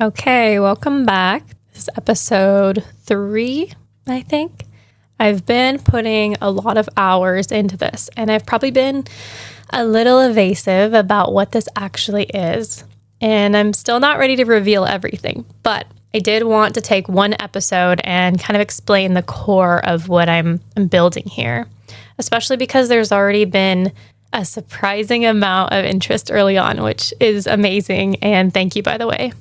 Okay, welcome back. This is episode 3, I think. I've been putting a lot of hours into this, and I've probably been a little evasive about what this actually is. And I'm still not ready to reveal everything, but I did want to take one episode and kind of explain the core of what I'm building here, especially because there's already been a surprising amount of interest early on, which is amazing. And thank you, by the way.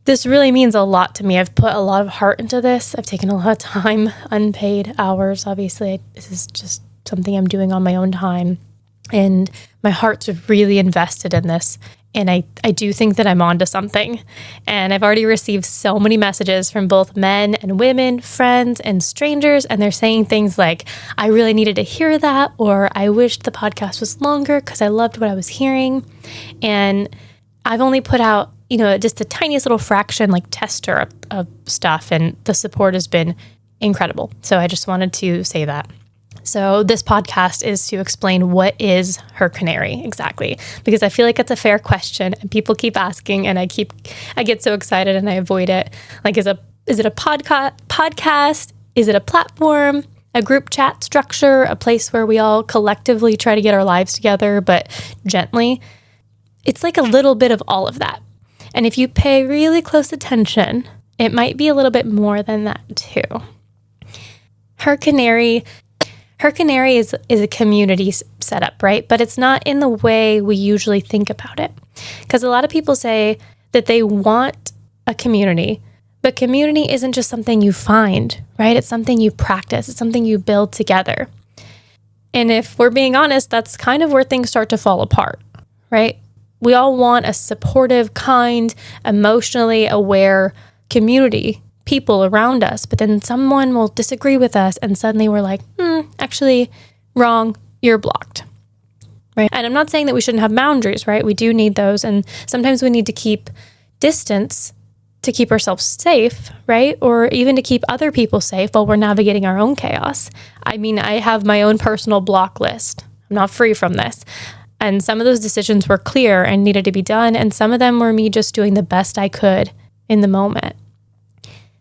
This really means a lot to me. I've put a lot of heart into this. I've taken a lot of time, unpaid hours. Obviously, this is just something I'm doing on my own time. And my heart's really invested in this. And I do think that I'm onto something. And I've already received so many messages from both men and women, friends and strangers. And they're saying things like, I really needed to hear that, or I wished the podcast was longer because I loved what I was hearing. And I've only put out, just the tiniest little fraction, like tester of stuff, and the support has been incredible. So I just wanted to say that. So this podcast is to explain what is HerCanary exactly, because I feel like it's a fair question and people keep asking, and I get so excited and I avoid it. Like, is it a podcast? Is it a platform? A group chat structure? A place where we all collectively try to get our lives together, but gently? It's like a little bit of all of that. And if you pay really close attention, it might be a little bit more than that too. HerCanary is a community setup, right? But it's not in the way we usually think about it. Because a lot of people say that they want a community, but community isn't just something you find, right? It's something you practice. It's something you build together. And if we're being honest, that's kind of where things start to fall apart, right? We all want a supportive, kind, emotionally aware community, people around us, but then someone will disagree with us and suddenly we're like, actually, wrong, you're blocked, right? And I'm not saying that we shouldn't have boundaries, right? We do need those, and sometimes we need to keep distance to keep ourselves safe, right? Or even to keep other people safe while we're navigating our own chaos. I mean, I have my own personal block list. I'm not free from this. And some of those decisions were clear and needed to be done. And some of them were me just doing the best I could in the moment.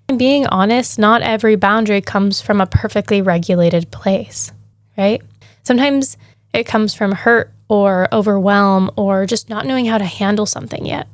And being honest, not every boundary comes from a perfectly regulated place, right? Sometimes it comes from hurt or overwhelm or just not knowing how to handle something yet.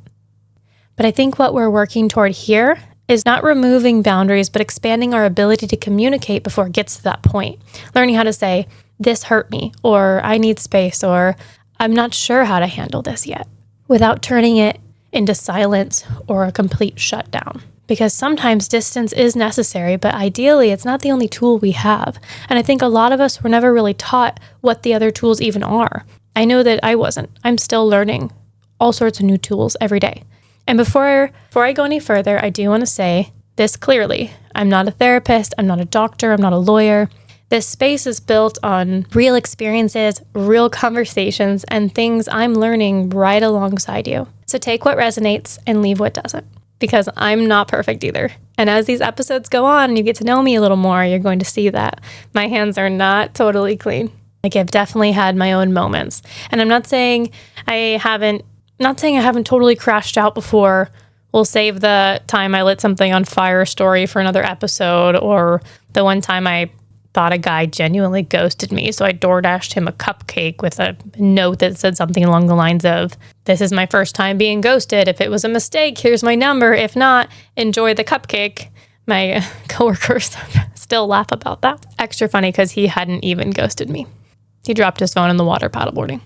But I think what we're working toward here is not removing boundaries, but expanding our ability to communicate before it gets to that point. Learning how to say, this hurt me, or I need space, or I'm not sure how to handle this yet, without turning it into silence or a complete shutdown. Because sometimes distance is necessary, but ideally it's not the only tool we have. And I think a lot of us were never really taught what the other tools even are. I know that I wasn't. I'm still learning all sorts of new tools every day. And before I go any further, I do want to say this clearly. I'm not a therapist. I'm not a doctor. I'm not a lawyer. This space is built on real experiences, real conversations, and things I'm learning right alongside you. So take what resonates and leave what doesn't, because I'm not perfect either. And as these episodes go on and you get to know me a little more, you're going to see that my hands are not totally clean. Like, I've definitely had my own moments. And I'm not saying I haven't totally crashed out before. We'll save the time I lit something on fire story for another episode, or the one time I thought a guy genuinely ghosted me, so I DoorDashed him a cupcake with a note that said something along the lines of, this is my first time being ghosted. If it was a mistake, here's my number. If not, enjoy the cupcake. My coworkers still laugh about that. Extra funny because he hadn't even ghosted me. He dropped his phone in the water paddleboarding.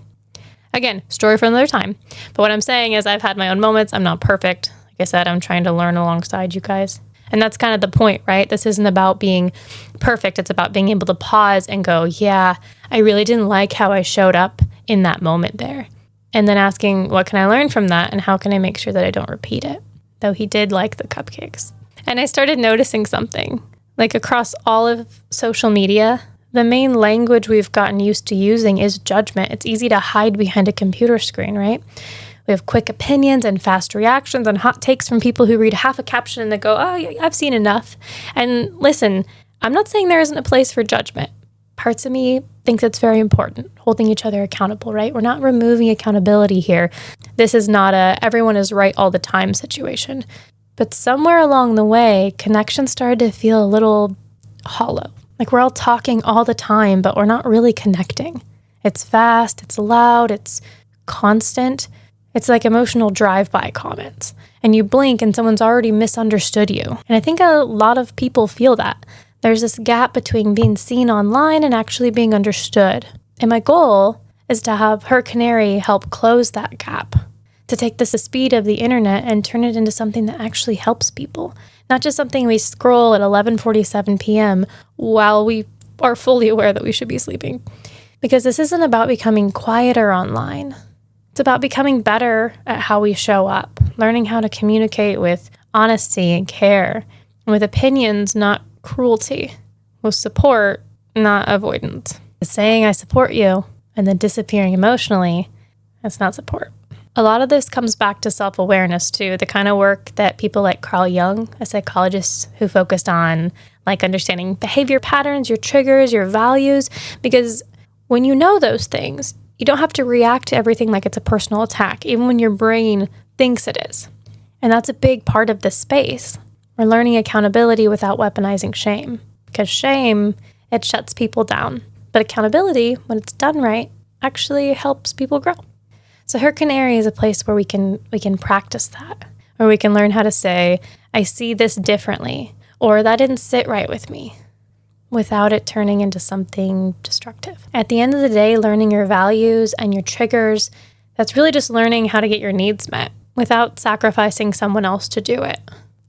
Again, story for another time. But what I'm saying is I've had my own moments. I'm not perfect. Like I said, I'm trying to learn alongside you guys. And that's kind of the point, right? This isn't about being perfect. It's about being able to pause and go, yeah, I really didn't like how I showed up in that moment there. And then asking, what can I learn from that? And how can I make sure that I don't repeat it? Though he did like the cupcakes. And I started noticing something. Like, across all of social media, the main language we've gotten used to using is judgment. It's easy to hide behind a computer screen, right? We have quick opinions and fast reactions and hot takes from people who read half a caption and they go, oh, yeah, I've seen enough. And listen, I'm not saying there isn't a place for judgment. Parts of me thinks it's very important, holding each other accountable, right? We're not removing accountability here. This is not a everyone is right all the time situation. But somewhere along the way, connection started to feel a little hollow. Like we're all talking all the time, but we're not really connecting. It's fast, it's loud, it's constant. It's like emotional drive-by comments. And you blink and someone's already misunderstood you. And I think a lot of people feel that. There's this gap between being seen online and actually being understood. And my goal is to have HerCanary help close that gap, to take the speed of the internet and turn it into something that actually helps people. Not just something we scroll at 11:47 p.m. while we are fully aware that we should be sleeping. Because this isn't about becoming quieter online. It's about becoming better at how we show up, learning how to communicate with honesty and care, and with opinions, not cruelty, with support, not avoidance. Saying I support you and then disappearing emotionally, that's not support. A lot of this comes back to self-awareness too, the kind of work that people like Carl Jung, a psychologist who focused on like understanding behavior patterns, your triggers, your values, because when you know those things, you don't have to react to everything like it's a personal attack, even when your brain thinks it is. And that's a big part of this space. We're learning accountability without weaponizing shame, because shame, it shuts people down. But accountability, when it's done right, actually helps people grow. So HerCanary is a place where we can practice that, where we can learn how to say, I see this differently, or that didn't sit right with me, without it turning into something destructive. At the end of the day, learning your values and your triggers, that's really just learning how to get your needs met without sacrificing someone else to do it.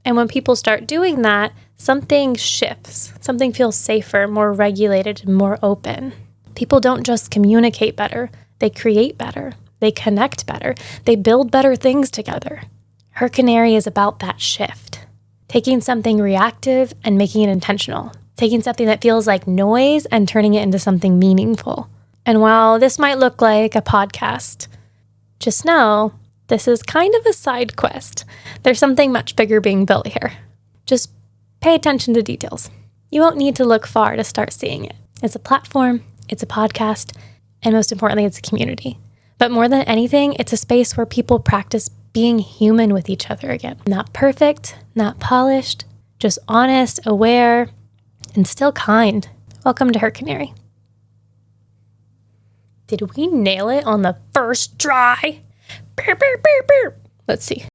And when people start doing that, something shifts. Something feels safer, more regulated, and more open. People don't just communicate better, they create better. They connect better. They build better things together. HerCanary is about that shift. Taking something reactive and making it intentional. Taking something that feels like noise and turning it into something meaningful. And while this might look like a podcast, just know this is kind of a side quest. There's something much bigger being built here. Just pay attention to details. You won't need to look far to start seeing it. It's a platform, it's a podcast, and most importantly, it's a community. But more than anything, it's a space where people practice being human with each other again. Not perfect, not polished, just honest, aware, and still kind. Welcome to HerCanary. Did we nail it on the first try? Let's see.